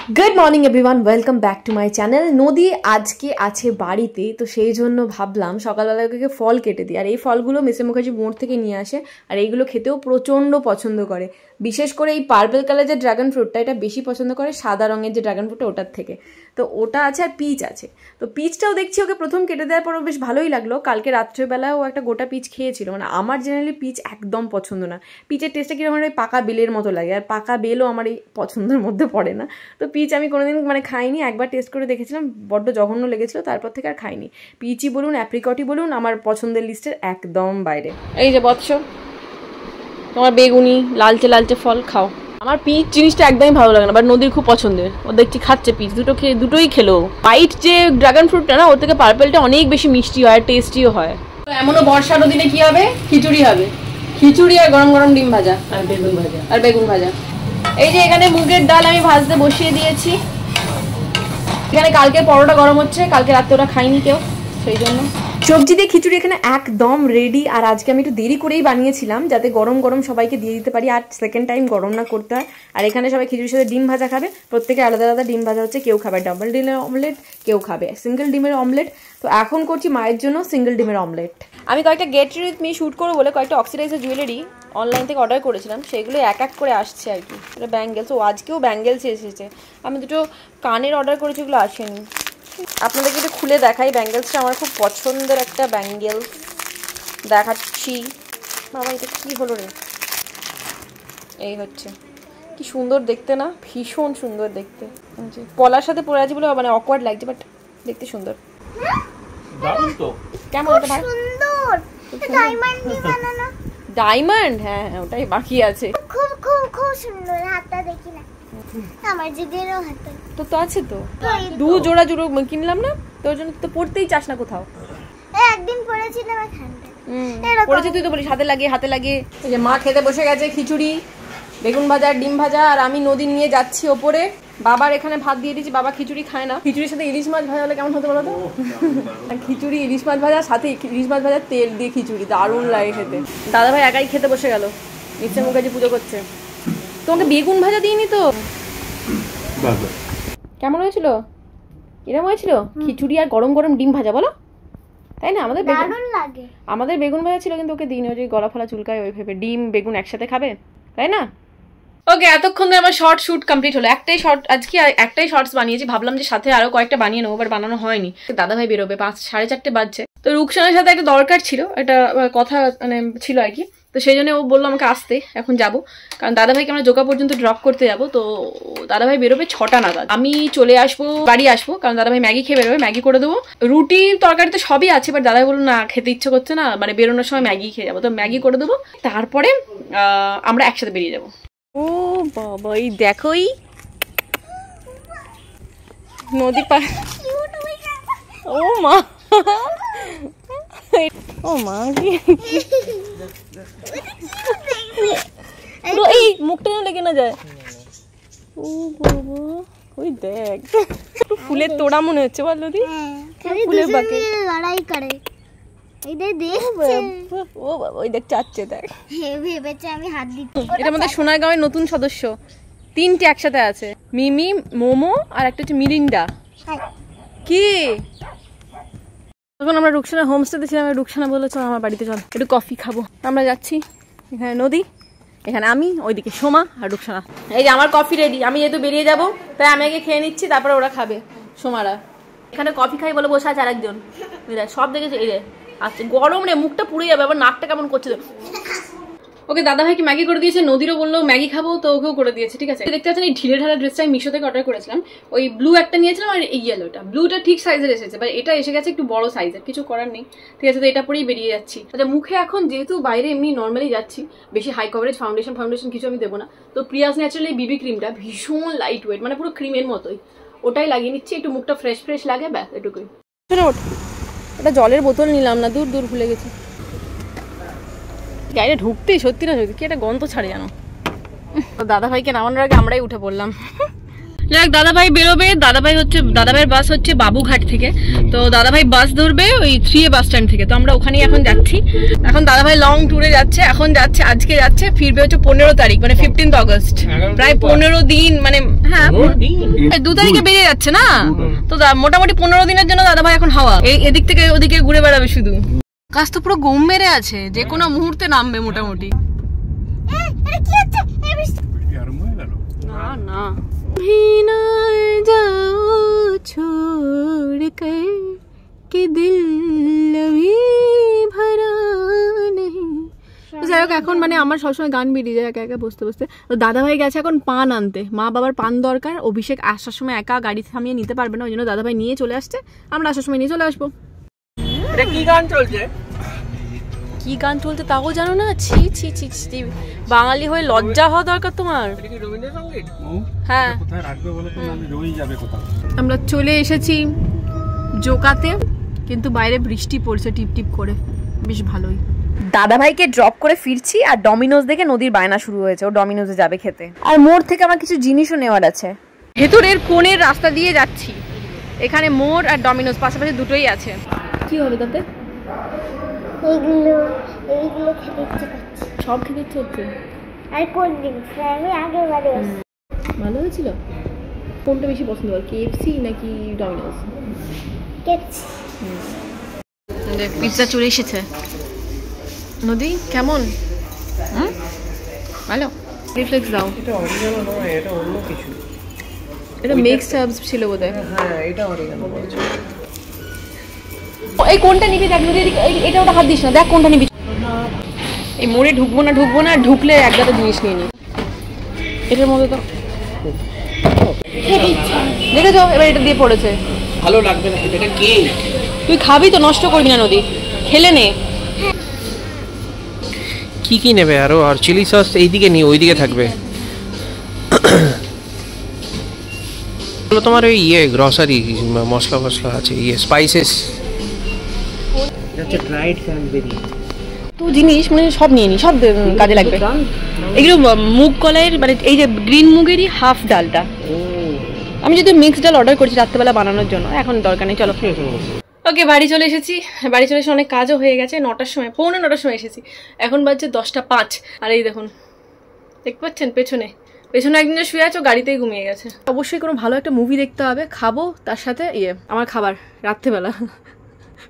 Good morning everyone welcome back to my channel. नदी आज के आछे बाड़ीते तो सेई जोन्नो भाबलाम सकालबेला ओके फल केटे दिई। और এই ফলগুলো মিসেস মুখার্জি মোড় থেকে নিয়ে আসে আর এইগুলো খেতেও প্রচণ্ড পছন্দ করে। বিশেষ করে এই পার্পল কালার যে ড্রাগন ফ্রুটটা এটা বেশি পছন্দ করে সাদা রঙের যে ড্রাগন ফ্রুটটা ওটার থেকে। তো ওটা আছে আর পিচ আছে। তো পিচটাও দেখছি ওকে প্রথম কেটে দেওয়ার পর বেশ ভালোই লাগলো। কালকে রাত্রেবেলায় ও একটা গোটা পিচ খেয়েছিল। মানে আমার জেনারেলি পিচ একদম পছন্দ না। পিচের টেস্টটা কিরকম ওই পাকা বেলের মতো লাগে আর পাকা বেলও আমার এই পছন্দের মধ্যে পড়ে না। তো পিচ আমি কোনোদিন মানে খাইনি, একবার টেস্ট করে দেখেছিলাম, বড্ড জঘন্য লেগেছিলো, তারপর থেকে আর খাইনি। পিচই বলুন অ্যাপ্রিকটই বলুন আমার পছন্দের লিস্টের একদম বাইরে। এই যে বৎস তোমার বেগুনি লালচে লালচে ফল খাও। আমার পিচ জিনিসটা একদমই ভালো লাগে না, বাট নদীর খুব পছন্দের। ও দেখছি খাচ্ছে পিচ, দুটোই খেলো। হোয়াইট যে ড্রাগন ফ্রুটটা না ওর থেকে পার্পলটা অনেক বেশি মিষ্টি হয় আর টেস্টিও হয়। এমনও বর্ষারও দিনে কি হবে, খিচুড়ি হবে। খিচুড়ি আর গরম গরম ডিম ভাজা আর বেগুন ভাজা। এই যে এখানে মুগের ডাল আমি ভাজতে বসিয়ে দিয়েছি। এখানে কালকে পরোটা গরম হচ্ছে, কালকে রাতে ওরা খাইনি কেউ, সেই জন্য সবজি দিয়ে খিচুড়ি এখানে একদম রেডি। আর আজকে আমি একটু দেরি করেই বানিয়েছিলাম যাতে গরম গরম সবাইকে দিয়ে দিতে পারি আর সেকেন্ড টাইম গরম না করতে হয়। আর এখানে সবাই খিচুড়ির সাথে ডিম ভাজা খাবে, প্রত্যেকে আলাদা আলাদা ডিম ভাজা হচ্ছে। কেউ খাবে ডাবল ডিমের অমলেট, কেউ খাবে সিঙ্গেল ডিমের অমলেট। তো এখন করছি মায়ের জন্য সিঙ্গেল ডিমের অমলেট। আমি কয়েকটা get ready with me shoot করবো বলে কয়েকটা অক্সিডাইজার জুয়েলারি অনলাইন থেকে অর্ডার করেছিলাম, সেগুলো এক এক করে আসছে আর কি। এটা ব্যাঙ্গেলস, ও আজকেও ব্যাঙ্গেলস এসেছে। আমি দুটো কানের অর্ডার করেছি, ওগুলো আসেনি। আপনাদেরকে একটু খুলে দেখাই। ব্যাঙ্গেলসটা আমার খুব পছন্দের একটা ব্যাঙ্গেলস দেখাচ্ছি। বাবা এটা কি হলো রে, এই হচ্ছে। কি সুন্দর দেখতে না, ভীষণ সুন্দর দেখতে। পলার সাথে পরে আছে বলে মানে অকওয়ার্ড লাগছে, বাট দেখতে সুন্দর। কেমন ওটা ভাই? সুন্দর ডায়মন্ড দিয়ে বানানো। ডায়মন্ড, হ্যাঁ হ্যাঁ ওটাই বাকি আছে। খুব খুব খুব সুন্দর। হাতটা দেখি না আমার জিদেরও হাতে তো আছে। তো দু জোড়া জোড়া কিনলাম না, তোর জন্য তো পড়তেই চাস না কোথাও। একদিন পড়েছিলাম এখানটা পড়েছি, তুই তো বলিস হাতে লাগে হাতে লাগে। এই যে মা খেতে বসে গেছে খিচুড়ি, বেগুন ভাজা, ডিম ভাজা। আর আমি নদী নিয়ে যাচ্ছি ওপরে। বাবার এখানে ভাত দিয়ে দিয়েছি, বাবা খিচুড়ি খায় না। খিচুড়ির সাথে ইলিশ মাছ ভাজা হলে কেমন হতে বলো তো? খিচুড়ি ইলিশ মাছ ভাজা, সাথে ইলিশ মাছ ভাজা তেল দিয়ে খিচুড়ি দারুণ লাগে খেতে। দাদা ভাই একাই খেতে বসে গেল, মিসেস মুখার্জি পুজো করছে। তোমাকে বেগুন ভাজা দিইনি তো? কেমন হয়েছিল? এরকম হয়েছিল খিচুড়ি আর গরম গরম ডিম ভাজা, বলো তাই না? আমাদের দারুণ লাগে। আমাদের বেগুন ভাজা ছিল কিন্তু ওকে দিইনি, ওই যে গলা ফলা চুলকায় ওই ভেবে। ডিম বেগুন একসাথে খাবে তাই না? ওকে, এতক্ষণ ধরে আমার শর্ট শুট কমপ্লিট হলো। আজকে একটাই শর্টস বানিয়েছি, ভাবলাম যে সাথে আরো কয়েকটা বানিয়ে নেবো, বাট বানানো হয়নি। দাদা ভাই বেরোবে 5-4:30 বাজছে। তো রুকসানের সাথে একটা দরকার ছিল, একটা কথা মানে ছিল আর কি। তো সেই জন্য ও বললো আমাকে আসতে, এখন যাবো। কারণ দাদা ভাইকে আমরা জোকা পর্যন্ত ড্রপ করতে যাবো। তো দাদা ভাই বেরোবে 6টা নাগাদ। আমি চলে আসবো, বাড়ি আসবো, কারণ দাদা ভাই ম্যাগি খেয়ে বেরোবে। ম্যাগি করে দেবো, রুটি তরকারি তো সবই আছে, বাট দাদা ভাই বললো না খেতে ইচ্ছে করছে না, মানে বেরোনোর সময় ম্যাগি খেয়ে যাবো। তো ম্যাগি করে দেবো, তারপরে আমরা একসাথে বেরিয়ে যাবো। ও বাবা, এই দেখোই নদী পার। ও মা, ও মা এই মুখটা লেগে না যায়। ও বাবা, ওই দেখ ফুলের তোড়া মনে হচ্ছে বল নদী, ফুলের বাকে লড়াই করে। ও বাবা ওই দেখ চাচ্ছে, দেখ ভেবেছে আমি হাত দিচ্ছি। এটা আমাদের সোনারগাঁওয়ের নতুন সদস্য, 3টে একসাথে আছে, মিমি, মোমো আর একটা হচ্ছে মিরিন্ডা। কি তখন আমরা রুকসানা হোমস্টেতে ছিলাম, রুকসানা বললো চল আমার বাড়িতে চল একটু কফি খাবো। আমরা যাচ্ছি। এখানে নদী, এখানে আমি, ওইদিকে সোমা আর রুকসানা। এই যে আমার কফি রেডি। আমি যেহেতু বেরিয়ে যাবো তাই আমি আগে খেয়ে নিচ্ছি, তারপরে ওরা খাবে সোমারা। এখানে কফি খাই বলে বসে আছে আরেকজন, সব দেখেছে। এই রে আচ্ছা গরম রে, মুখটা পুড়ে যাবে, আবার নাকটা কেমন করছে। ওকে দাদা ভাইকে ম্যাগি করে দিয়েছে, নদীরও বললো ম্যাগি খাবো, তো ওকেও করে দিয়েছে। ঠিক আছে, দেখতে পাচ্ছেন এই ঢিলে ঢালা ড্রেসটা আমি মিশো থেকে অর্ডার করেছিলাম। ওই ব্লু একটা নিয়েছিলাম আর এই ইয়েলোটা। ব্লুটা ঠিক সাইজের এসেছে, বাট এটা এসে গেছে একটু বড় সাইজের, কিছু করার নেই। ঠিক আছে, তো এটা পরেই বেরিয়ে যাচ্ছি। আচ্ছা মুখে এখন যেহেতু বাইরে এমনি নর্মালি যাচ্ছি, বেশি হাই কভারেজ ফাউন্ডেশন কিছু আমি দেবো না। তো প্রিয়াস ন্যাচারাল এই বিবি ক্রিমটা ভীষণ লাইট ওয়েট, মানে পুরো ক্রিমের মতোই, ওটাই লাগিয়ে নিচ্ছি। একটু মুখটা ফ্রেশ লাগে, ব্যাস এটুকুই। এটা জলের বোতল নিলাম না, দূর ভুলে গেছি। গাড়িটা ঢুকতেই সত্যি না সত্যি কি একটা গন্ধ ছাড়ে জানো। তো দাদা ভাইকে নামানোর আগে আমরাই উঠে পড়লাম। যাক দাদাভাই বেরোবে, দাদাভাইয়ের বাস হচ্ছে বাবুঘাট থেকে, তো দাদাভাই বাস ধরবে ওই 3A বাস স্ট্যান্ড থেকে, তো আমরা ওখানেই এখন যাচ্ছি। এখন দাদাভাই লং ট্যুরে যাচ্ছে, আজকে যাচ্ছে, ফিরবে হচ্ছে 15 তারিখ মানে 15 অগস্ট, প্রায় 15 দিন, মানে হ্যাঁ 2 তারিখে বেরিয়ে যাচ্ছে না, তো মোটামুটি 15 দিনের জন্য দাদাভাই এখন হাওয়া, এদিক থেকে ওদিকে ঘুরে বেড়াবে শুধু। আকাশ তো পুরো গম মেরে আছে, যে কোনো মুহূর্তে নামবে মোটামুটি। না না ভীনা যাও छोड़ कर कि दिल अभी भरा नहीं। যাই হোক এখন মানে আমার সবসময় গান বেরিয়ে যায় একা একা বসতে বসতে। তো দাদাভাই গেছে এখন পান আনতে, মা বাবার পান দরকার, অভিষেক আসার সময় একা গাড়ি থামিয়ে নিতে পারবে না, ওই জন্য দাদাভাই নিয়ে চলে আসছে, আমরা আসার সময় নিয়ে চলে আসবো। এটা কি গান চলছে? কি গান চলছে তাও জানো না? ছি ছি ছি ছি, বাঙালি হয়ে লজ্জা হওয়া দরকার তোমার। হ্যাঁ আমরা চলে এসেছি জোকাতে, কিন্তু বাইরে বৃষ্টি পড়ছে টিপ টিপ করে, বেশ ভালোই। দাদাভাইকে ড্রপ করে ফিরছি, আর ডমিনোজ দেখে নদীর বায়না শুরু হয়েছে, ও ডমিনোজে যাবে খেতে, আর মোড় থেকে আমার কিছু জিনিসও নেওয়ার আছে। ভেতরের কোণের রাস্তা দিয়ে যাচ্ছি, এখানে মোড় আর ডমিনোজ পাশাপাশি দুটোই আছে। কি হবে তাতে? এইগুলো খেতে ইচ্ছে করছে, সব খেতে ইচ্ছে হচ্ছে। আর কোল্ড ড্রিঙ্কস আমি আগেবারে ভালো হয়েছিল। কোনটা বেশি পছন্দ হয়, KFC নাকি ডমিনোজ? কেপসি। পিৎজা চলে এসেছে। নদী কেমন? ভালো। রিফ্লেক্স দাও। এটা অরিজিনাল নয়, এটা অন্য কিছু। এটা মিক্সড হার্বস ছিল বোধহয়। হ্যাঁ এটা অরিজিনাল বলছো। এই কোনটা নিবি দেখ নদী, এটা ওটা হাত দিস না, দেখ কোনটা নিবি। এই মোড়ে ঢুকবো না, ঢুকলে এক গাদা জিনিস নিয়ে নি। এটার মধ্যে তো দেখেছো, এবার এটা দিয়ে পড়েছে, ভালো লাগবে না এটা কি? তুই খাবি তো, নষ্ট করবি না নদী, খেলে নে। কি কি নেবে আরো? আর চিলি সস এইদিকে নি, ওইদিকে থাকবে। তোমার ওই গ্রসারি মশলা আছে, স্পাইসেস আছে, ড্রাইড ক্র্যানবেরি তো জিনিস মানে সব নিয়ে নি, সব কাজে লাগবে। এগুলো মুগ কলাইয়ের, মানে এই যে গ্রিন মুগেরই হাফ ডালটা, আমি যদি মিক্সড ডাল অর্ডার করেছি রাত্রেবেলা বানানোর জন্য, এখন দরকার নেই, চলো। ওকে বাড়ি চলে এসেছি, অনেক কাজও হয়ে গেছে, 9টার সময়, 9:45 সময় এসেছি, এখন বাজছে 10:05। আর এই দেখুন, দেখতে পাচ্ছেন পেছনে একদিন যে শুয়ে আছো, গাড়িতেই ঘুমিয়ে গেছে। অবশ্যই কোনো ভালো একটা মুভি দেখতে হবে, খাবো তার সাথে আমার খাবার রাত্রেবেলা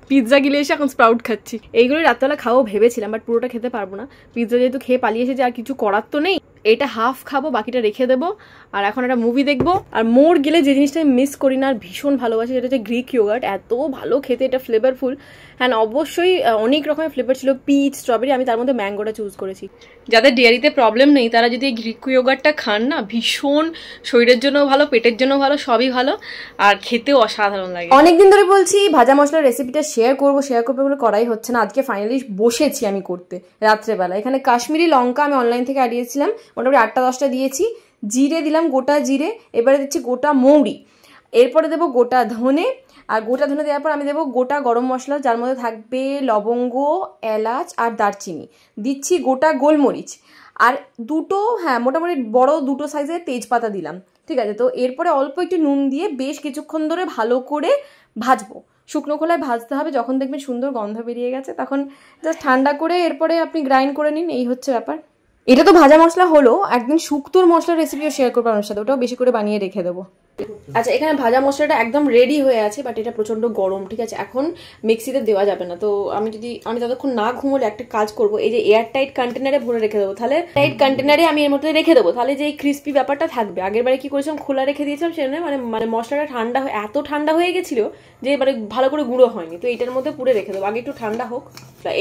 পিৎজা গিলে এসে এখন স্প্রাউট খাচ্ছি। এইগুলোই রাত্রেবেলা খাবো ভেবেছিলাম, বাট পুরোটা খেতে পারবো না, পিৎজা যেহেতু খেয়ে পালিয়ে এসেছে, আর কিছু করার তো নেই, এটা হাফ খাবো, বাকিটা রেখে দেবো, আর এখন একটা মুভি দেখবো। আর মোড় গেলে যে জিনিসটা আমি মিস করি না আর ভীষণ ভালোবাসি, সেটা হচ্ছে গ্রিক ইয়োগার্ট, এত ভালো খেতে, এটা ফ্লেভারফুল। হ্যাঁ অবশ্যই অনেক রকমের ফ্লেভার ছিল, পিচ, স্ট্রবেরি, আমি তার মধ্যে ম্যাঙ্গোটা চুজ করেছি। যাদের ডেয়ারিতে প্রবলেম নেই তারা যদি এই গ্রিক ইয়োগার্টটা খান না, ভীষণ শরীরের জন্য ভালো, পেটের জন্য ভালো, সবই ভালো, আর খেতেও অসাধারণ লাগে। অনেকদিন ধরে বলছি ভাজা মশলার রেসিপিটা শেয়ার করবো বলে করাই হচ্ছে না, আজকে ফাইনালি বসেছি আমি করতে রাত্রেবেলা। এখানে কাশ্মীরি লঙ্কা আমি অনলাইন থেকে আনিয়েছিলাম, মোটামুটি 8-10টা দিয়েছি, জিরে দিলাম, গোটা জিরে, এবারে দিচ্ছি গোটা মৌরি, এরপরে দেবো গোটা ধনে, আর গোটা ধনে দেওয়ার পর আমি দেবো গোটা গরম মশলা, যার মধ্যে থাকবে লবঙ্গ, এলাচ আর দারচিনি, দিচ্ছি গোটা গোলমরিচ, আর দুটো মোটামুটি বড় 2 সাইজের তেজপাতা দিলাম, ঠিক আছে। তো এরপরে অল্প একটু নুন দিয়ে বেশ কিছুক্ষণ ধরে ভালো করে ভাজবো, শুকনো খোলায় ভাজতে হবে, যখন দেখবেন সুন্দর গন্ধ বেরিয়ে গেছে তখন জাস্ট ঠান্ডা করে এরপরে আপনি গ্রাইন্ড করে নিন, এই হচ্ছে ব্যাপার। এটা তো ভাজা মশলা হলো, একদিন শুক্তোর মশলার রেসিপিও শেয়ার করবো আপনার সাথে, ওটাও বেশি করে বানিয়ে রেখে দেবো। আচ্ছা এখানে ভাজা মশলাটা একদম রেডি হয়ে আছে, বাট এটা প্রচন্ড গরম, ঠিক আছে, এখন মিক্সিতে দেওয়া যাবে না। তো আমি ততক্ষণ না ঘুমোলে একটা কাজ করবো, এই যে এয়ার টাইট কন্টেনারে ভরে রেখে দেবো, তাহলে টাইট কন্টেনারে আমি এর মধ্যে রেখে দেবো, তাহলে যে ক্রিস্পি ব্যাপারটা থাকবে। আগের বারে কি করেছিলাম, খোলা রেখে দিয়েছিলাম, সেজন্য মানে মশলাটা এত ঠান্ডা হয়ে গেছিল যে মানে ভালো করে গুঁড়ো হয়নি। তো এইটার মধ্যে পুরো রেখে দেবো, আগে একটু ঠান্ডা হোক।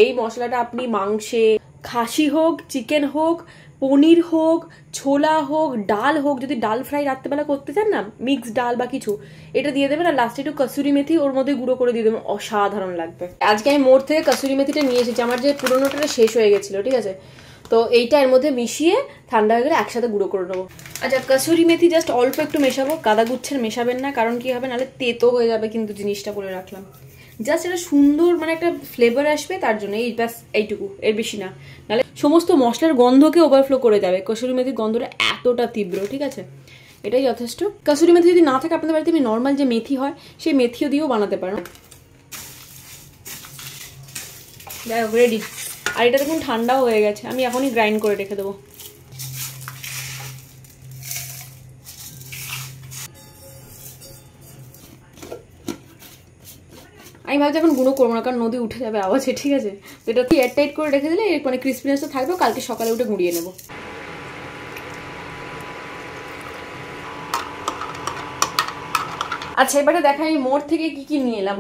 এই মশলাটা আপনি মাংসে, খাসি হোক, চিকেন হোক, পনির হোক, ছোলা হোক, ডাল হোক, যদি ডাল ফ্রাই রাত্রেবেলা করতে চান না, মিক্স ডাল বা কিছু, এটা দিয়ে দেবেন, আর লাস্টে একটু কসুরি মেথি ওর মধ্যে গুঁড়ো করে দিয়ে দেবেন, অসাধারণ লাগবে। আজকে আমি মোড় থেকে কসুরি মেথিটা নিয়ে এসেছি, আমার যে পুরোনোটা শেষ হয়ে গেছিলো, ঠিক আছে, তো এইটা এর মধ্যে মিশিয়ে ঠান্ডা হয়ে গেলে একসাথে গুঁড়ো করে নেবো। আচ্ছা কসুরি মেথি জাস্ট অল্প একটু মেশাবো, কাদা গুচ্ছের মেশাবেন না, কারণ কি হবে নাহলে তেতো হয়ে যাবে, কিন্তু জিনিসটা বলে রাখলাম, জাস্ট এটা সুন্দর মানে একটা ফ্লেভার আসবে তার জন্য, এই ব্যাস এইটুকু, এর বেশি না, নাহলে সমস্ত মশলার গন্ধকে ওভারফ্লো করে যাবে, কসুরি মেথির গন্ধটা এতটা তীব্র, ঠিক আছে। এটাই যথেষ্ট। কাসুরি মেথি যদি না থাকে আপনাদের বাড়িতে আমি নর্মাল যে মেথি হয় সেই মেথিও দিয়েও বানাতে পারো। যাই হোক রেডি। আর এটা দেখুন ঠান্ডাও হয়ে গেছে, আমি এখনই গ্রাইন্ড করে রেখে দেবো। আমি ভাবছি এখন গুঁড়ো করবো না, কারণ নদী উঠে যাবে আওয়াজে, ঠিক আছে? তো এটা এয়ার টাইট করে রেখে দিলে মানে ক্রিসপিনেসটা থাকবে, কালকে সকালে উঠে গুঁড়িয়ে নেবো। আচ্ছা এবারে দেখা আমি মোড় থেকে কি কি নিয়ে এলাম।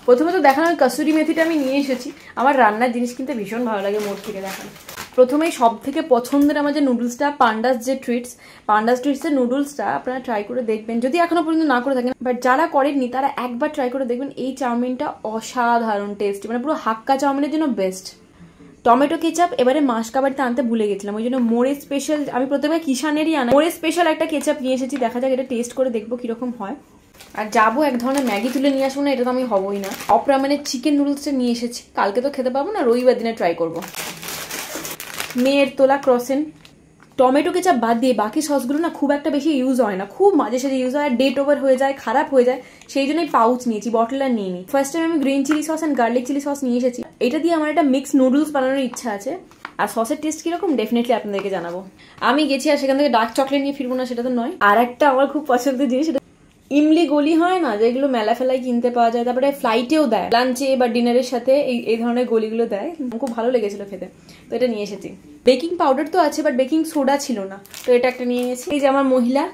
প্রথমে তো দেখানো কাসুরি মেথিটা আমি নিয়ে এসেছি। আমার রান্নার জিনিস কিনতে ভীষণ ভালো লাগে মোড় থেকে দেখানো। প্রথমেই সব থেকে পছন্দের আমার যে নুডলসটা, পান্ডাস যে ট্রিটস, পান্ডাস ট্রিটসের নুডলসটা আপনারা ট্রাই করে দেখবেন, যদি এখনো পর্যন্ত না করে থাকেন। বাট যারা করেননি তারা একবার ট্রাই করে দেখবেন। এই চাউমিনটা অসাধারণ টেস্টি, মানে পুরো হাক্কা চাউমিনের জন্য বেস্ট। টমেটো কেচাপ এবারে মাসকাবাড়িতে আনতে ভুলে গেছিলাম, ওই জন্য মোড়ে স্পেশাল, আমি প্রথমে কিষানেরই আনা, মোড়ে স্পেশাল একটা কেচাপ নিয়ে এসেছি। দেখা যাক এটা টেস্ট করে দেখবো কিরকম হয়। আর যাবো এক ধরনের ম্যাগি তুলে নিয়ে আসবো না, এটা তো আমি হবই না। অপরামেনের চিকেন নুডলসটা নিয়ে এসেছি, কালকে তো খেতে পাবো না, রবিবার দিনে ট্রাই করবো। মেয়ের তোলা ক্রসেন। টমেটো কেচাপ বাদ দিয়ে বাকি সসগুলো না খুব একটা বেশি ইউজ হয় না, খুব মাঝে সাঝে ইউজ হয়, ডেট ওভার হয়ে যায়, খারাপ হয়ে যায়, সেই জন্যই পাউচ নিয়েছি, বটল আর নিয়ে নিই। ফার্স্ট টাইম আমি green chili sauce and garlic chili sauce নিয়ে এসেছি। এটা দিয়ে আমার একটা মিক্স নুডলস বানানোর ইচ্ছা আছে। আর সসের টেস্ট কিরকম ডেফিনেটলি আপনাদেরকে জানাবো। আমি গেছি আর সেখান থেকে ডার্ক চকলেট নিয়ে ফিরবো না, সেটা তো নয়। আর একটা আমার খুব পছন্দের জিনিস, ইমলি গলি হয় না, যেগুলো মেলা ফেলায় কিনতে পাওয়া যায়, তারপরে ফ্লাইটেও দেয়, লাঞ্চে বা ডিনারের সাথে এই ধরনের গলিগুলো দেয়, খুব ভালো লেগেছিল খেতে, তো এটা নিয়ে এসেছি। বেকিং পাউডার তো আছে, বাট বেকিং সোডা ছিল না, তো এটা একটা নিয়ে গেছি। এই যে আমার মহিলা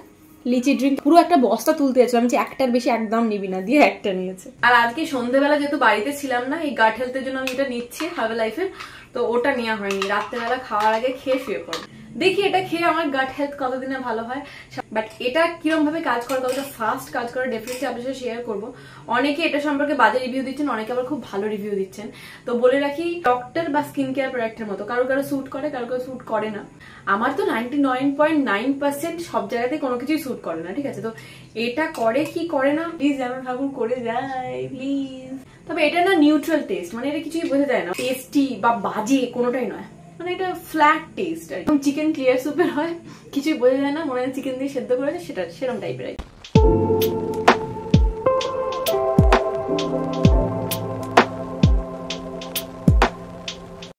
লিচি ড্রিঙ্ক, পুরো একটা বস্তা তুলতে যাচ্ছিল, আমি একটার বেশি একদম নিবি না দিয়ে একটা নিয়েছে। আর আজকে সন্ধ্যেবেলা যেহেতু বাড়িতে ছিলাম না, এই গাট হেলথের জন্য আমি এটা নিচ্ছি হার্বাল লাইফের, তো ওটা নেওয়া হয়নি। রাত্রেবেলা খাওয়ার আগে খেয়ে শুয়ে পড়বো, দেখি এটা খেয়ে আমার গাট হেলথ কতদিনে ভালো হয়। বাট এটা কিরকম ভাবে কাজ করে, কতটা ফাস্ট কাজ করে, ডেফিনেটলি আপনার সাথে শেয়ার করবো। অনেকে এটা সম্পর্কে বাজে রিভিউ দিচ্ছেন, অনেকে আবার খুব ভালো রিভিউ দিচ্ছেন। তো বলে রাখি, ডক্টর বা স্কিন কেয়ার প্রোডাক্টের মতো, কারো কারো স্যুট করে, কারো কারো স্যুট করে না। আমার তো 99.9% সব জায়গাতে কোনো কিছুই স্যুট করে না, ঠিক আছে? তো এটা করে কি করে না, প্লিজ যেমন ভাবুন করে যায় প্লিজ। তবে এটা না নিউট্রাল টেস্ট, মানে এটা কিছুই বোঝা যায় না টেস্টি বা বাজে কোনোটাই নয়, মানে এটা ফ্ল্যাট টেস্ট। একদম চিকেন ক্লিয়ার সুপের হয়, কিছুই বোঝা যায় না, মনে হয় চিকেন দিয়ে সেদ্ধ করেছে, সেরকম টাইপের।